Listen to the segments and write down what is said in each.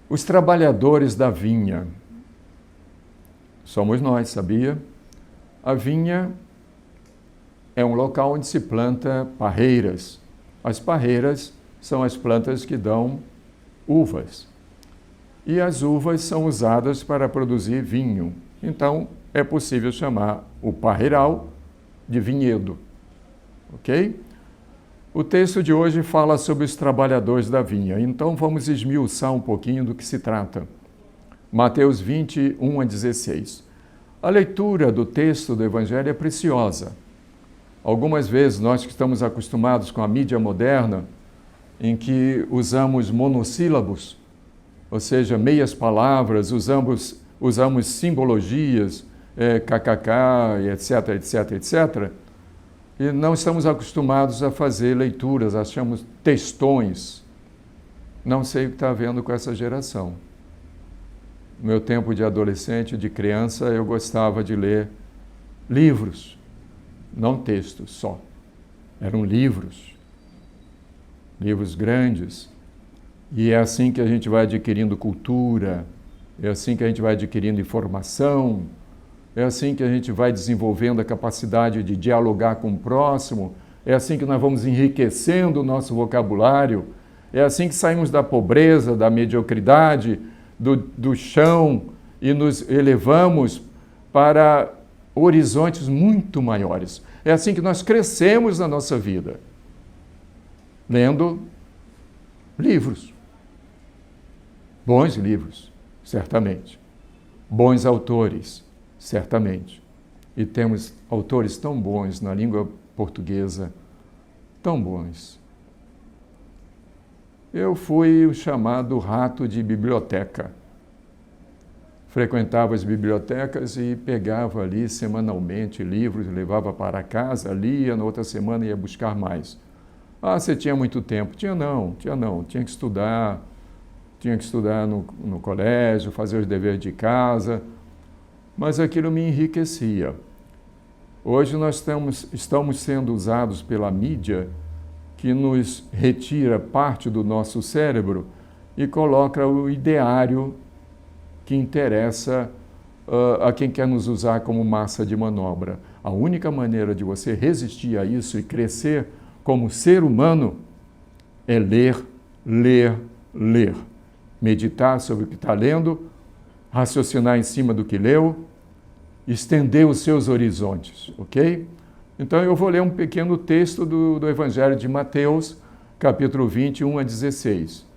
Os trabalhadores da vinha. Somos nós, sabia? A vinha é um local onde se planta parreiras. As parreiras são as plantas que dão uvas. E as uvas são usadas para produzir vinho. Então, é possível chamar o parreiral de vinhedo. Ok? O texto de hoje fala sobre os trabalhadores da vinha. Então, vamos esmiuçar um pouquinho do que se trata. Mateus 20, 1 a 16. A leitura do texto do Evangelho é preciosa. Algumas vezes, nós que estamos acostumados com a mídia moderna, em que usamos monossílabos, ou seja, meias palavras, usamos simbologias, kkk, etc, etc, etc., e não estamos acostumados a fazer leituras, achamos textões. Não sei o que está havendo com essa geração. No meu tempo de adolescente, de criança, eu gostava de ler livros, não textos só. Eram livros grandes. E é assim que a gente vai adquirindo cultura, é assim que a gente vai adquirindo informação, é assim que a gente vai desenvolvendo a capacidade de dialogar com o próximo, é assim que nós vamos enriquecendo o nosso vocabulário, é assim que saímos da pobreza, da mediocridade, do chão e nos elevamos para horizontes muito maiores. É assim que nós crescemos na nossa vida, lendo livros. Bons livros, certamente. Bons autores, certamente. E temos autores tão bons na língua portuguesa, tão bons. Eu fui o chamado rato de biblioteca. Frequentava as bibliotecas e pegava ali semanalmente livros, levava para casa, lia, na outra semana ia buscar mais. Ah, você tinha muito tempo? Tinha não. Tinha que estudar no colégio, fazer os deveres de casa, mas aquilo me enriquecia. Hoje nós estamos sendo usados pela mídia, que nos retira parte do nosso cérebro e coloca o ideário que interessa a quem quer nos usar como massa de manobra. A única maneira de você resistir a isso e crescer como ser humano é ler, ler, ler. Meditar sobre o que está lendo, raciocinar em cima do que leu, estender os seus horizontes, ok? Então eu vou ler um pequeno texto do Evangelho de Mateus, capítulo 20, 1 a 16.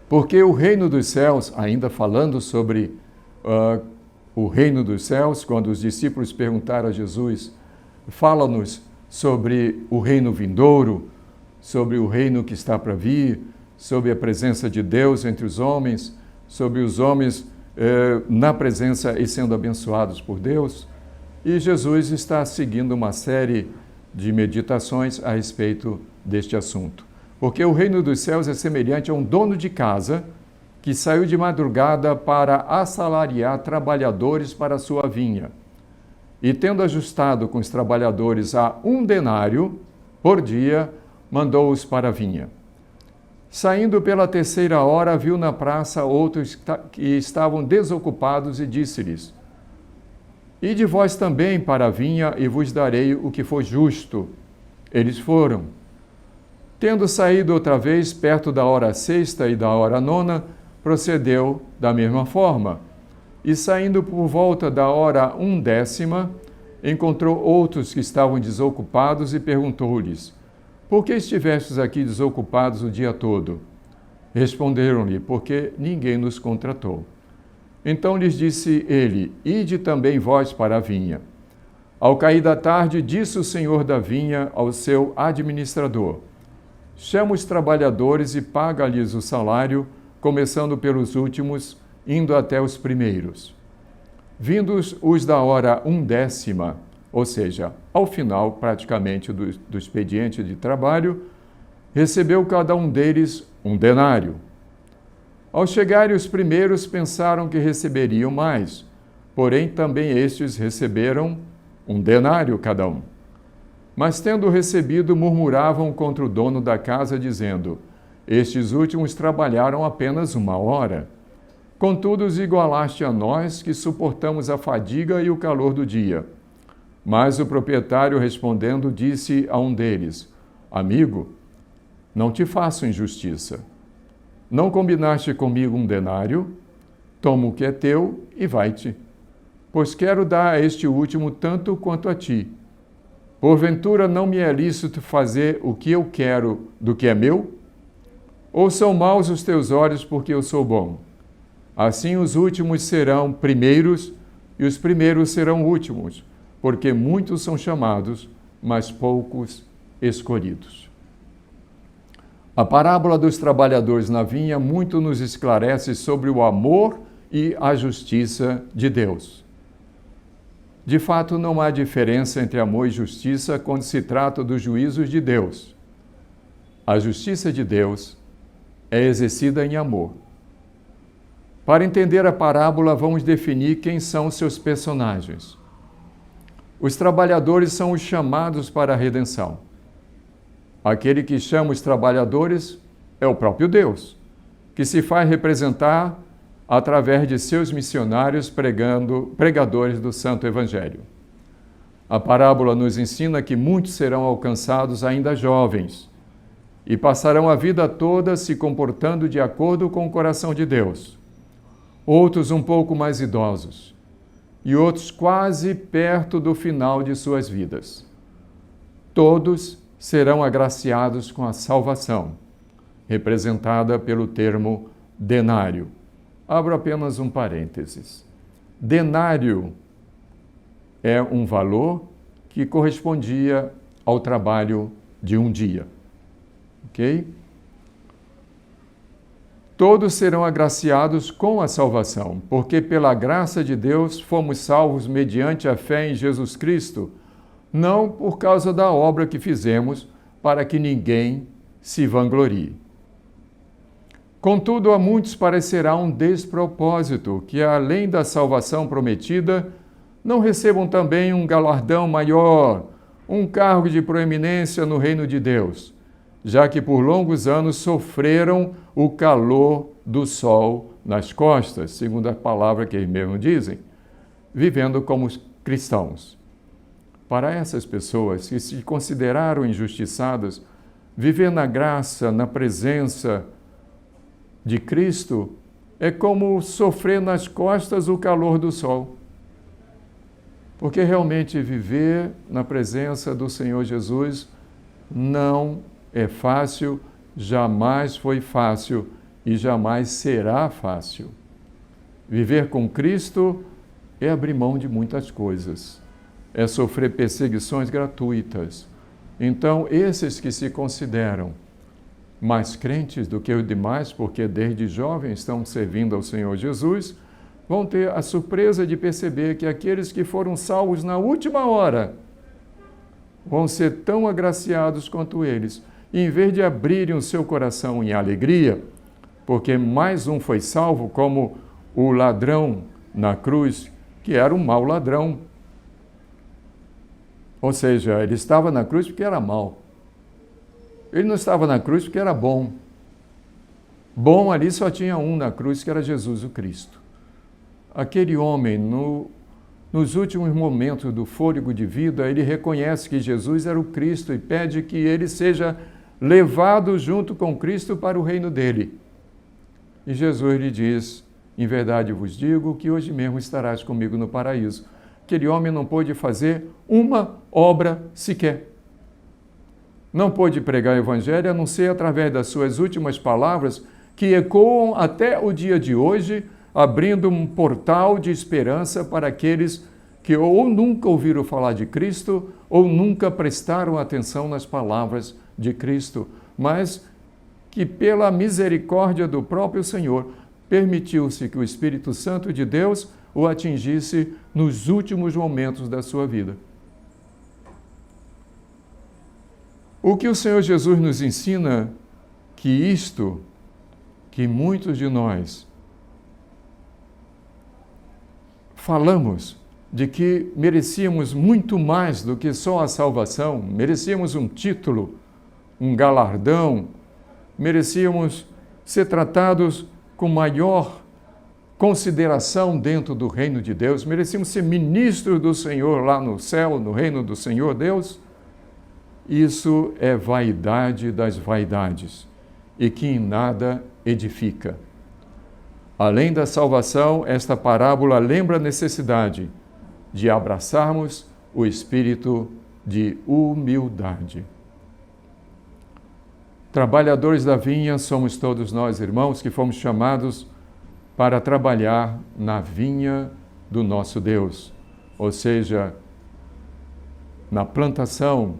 Porque o reino dos céus, ainda falando sobre o reino dos céus, quando os discípulos perguntaram a Jesus, fala-nos sobre o reino vindouro, sobre o reino que está para vir, sobre a presença de Deus entre os homens, sobre os homens na presença e sendo abençoados por Deus. E Jesus está seguindo uma série de meditações a respeito deste assunto. Porque o reino dos céus é semelhante a um dono de casa que saiu de madrugada para assalariar trabalhadores para a sua vinha. E tendo ajustado com os trabalhadores a 1 denário por dia, mandou-os para a vinha. Saindo pela 3ª hora, viu na praça outros que estavam desocupados e disse-lhes: Ide vós também para a vinha e vos darei o que for justo. Eles foram. Tendo saído outra vez, perto da hora 6ª e da hora 9ª, procedeu da mesma forma. E saindo por volta da hora 1/10, encontrou outros que estavam desocupados e perguntou-lhes: Por que estivestes aqui desocupados o dia todo? Responderam-lhe: Porque ninguém nos contratou. Então lhes disse ele: Ide também vós para a vinha. Ao cair da tarde, disse o senhor da vinha ao seu administrador: Chama os trabalhadores e paga-lhes o salário, começando pelos últimos, indo até os primeiros. Vindos os da hora 1/10, ou seja, ao final praticamente do expediente de trabalho, recebeu cada um deles 1 denário. Ao chegarem os primeiros, pensaram que receberiam mais, porém também estes receberam 1 denário cada um. Mas tendo recebido, murmuravam contra o dono da casa, dizendo: Estes últimos trabalharam apenas 1 hora. Contudo, os igualaste a nós, que suportamos a fadiga e o calor do dia. Mas o proprietário, respondendo, disse a um deles: Amigo, não te faço injustiça. Não combinaste comigo 1 denário? Toma o que é teu e vai-te. Pois quero dar a este último tanto quanto a ti. Porventura não me é lícito fazer o que eu quero do que é meu? Ou são maus os teus olhos porque eu sou bom? Assim os últimos serão primeiros e os primeiros serão últimos, porque muitos são chamados, mas poucos escolhidos. A parábola dos trabalhadores na vinha muito nos esclarece sobre o amor e a justiça de Deus. De fato, não há diferença entre amor e justiça quando se trata dos juízos de Deus. A justiça de Deus é exercida em amor. Para entender a parábola, vamos definir quem são seus personagens. Os trabalhadores são os chamados para a redenção. Aquele que chama os trabalhadores é o próprio Deus, que se faz representar através de seus missionários pregadores do Santo Evangelho. A parábola nos ensina que muitos serão alcançados ainda jovens e passarão a vida toda se comportando de acordo com o coração de Deus. Outros um pouco mais idosos e outros quase perto do final de suas vidas. Todos serão agraciados com a salvação, representada pelo termo denário. Abro apenas um parênteses. Denário é um valor que correspondia ao trabalho de um dia. Ok? Todos serão agraciados com a salvação, porque pela graça de Deus fomos salvos mediante a fé em Jesus Cristo, não por causa da obra que fizemos, para que ninguém se vanglorie. Contudo, a muitos parecerá um despropósito que, além da salvação prometida, não recebam também um galardão maior, um cargo de proeminência no reino de Deus, já que por longos anos sofreram o calor do sol nas costas, segundo a palavra que eles mesmos dizem, vivendo como cristãos. Para essas pessoas que se consideraram injustiçadas, viver na graça, na presença de Cristo, é como sofrer nas costas o calor do sol. Porque realmente viver na presença do Senhor Jesus não é fácil, jamais foi fácil e jamais será fácil. Viver com Cristo é abrir mão de muitas coisas, é sofrer perseguições gratuitas. Então, esses que se consideram mais crentes do que os demais, porque desde jovens estão servindo ao Senhor Jesus, vão ter a surpresa de perceber que aqueles que foram salvos na última hora vão ser tão agraciados quanto eles. E, em vez de abrirem o seu coração em alegria, porque mais um foi salvo, como o ladrão na cruz, que era um mau ladrão. Ou seja, ele estava na cruz porque era mau. Ele não estava na cruz porque era bom. Bom ali só tinha um na cruz, que era Jesus o Cristo. Aquele homem, nos últimos momentos do fôlego de vida, ele reconhece que Jesus era o Cristo e pede que ele seja levado junto com Cristo para o reino dele. E Jesus lhe diz: em verdade vos digo que hoje mesmo estarás comigo no paraíso. Aquele homem não pôde fazer uma obra sequer. Não pôde pregar o evangelho, a não ser através das suas últimas palavras, que ecoam até o dia de hoje, abrindo um portal de esperança para aqueles que ou nunca ouviram falar de Cristo, ou nunca prestaram atenção nas palavras de Cristo, mas que pela misericórdia do próprio Senhor, permitiu-se que o Espírito Santo de Deus o atingisse nos últimos momentos da sua vida. O que o Senhor Jesus nos ensina que muitos de nós falamos de que merecíamos muito mais do que só a salvação, merecíamos um título, um galardão, merecíamos ser tratados com maior consideração dentro do reino de Deus, merecíamos ser ministros do Senhor lá no céu, no reino do Senhor Deus. Isso é vaidade das vaidades e que em nada edifica. Além da salvação, esta parábola lembra a necessidade de abraçarmos o espírito de humildade. Trabalhadores da vinha somos todos nós, irmãos, que fomos chamados para trabalhar na vinha do nosso Deus, ou seja, na plantação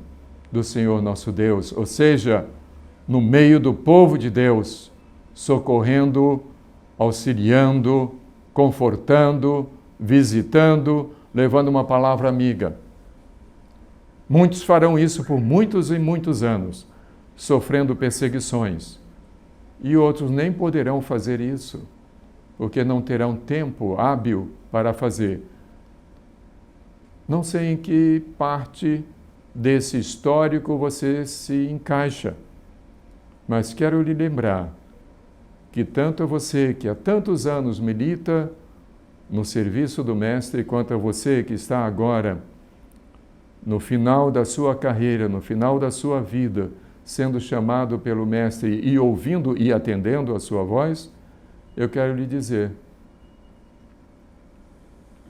do Senhor nosso Deus, ou seja, no meio do povo de Deus, socorrendo, auxiliando, confortando, visitando, levando uma palavra amiga. Muitos farão isso por muitos e muitos anos, sofrendo perseguições, e outros nem poderão fazer isso, porque não terão tempo hábil para fazer. Não sei em que parte desse histórico você se encaixa, mas quero lhe lembrar que tanto a você que há tantos anos milita no serviço do Mestre, quanto a você que está agora no final da sua carreira, no final da sua vida, sendo chamado pelo Mestre e ouvindo e atendendo a sua voz, eu quero lhe dizer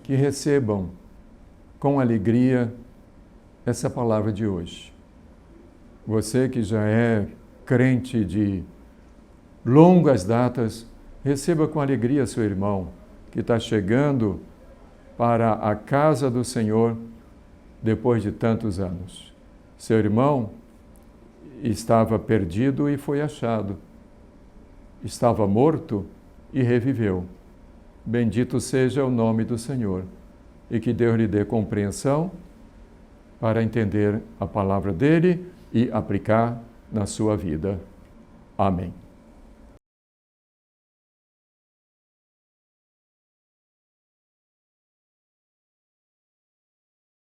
que recebam com alegria essa palavra de hoje. Você que já é crente de longas datas, receba com alegria seu irmão que está chegando para a casa do Senhor depois de tantos anos. Seu irmão estava perdido e foi achado. Estava morto e reviveu. Bendito seja o nome do Senhor, e que Deus lhe dê compreensão para entender a palavra dele e aplicar na sua vida. Amém.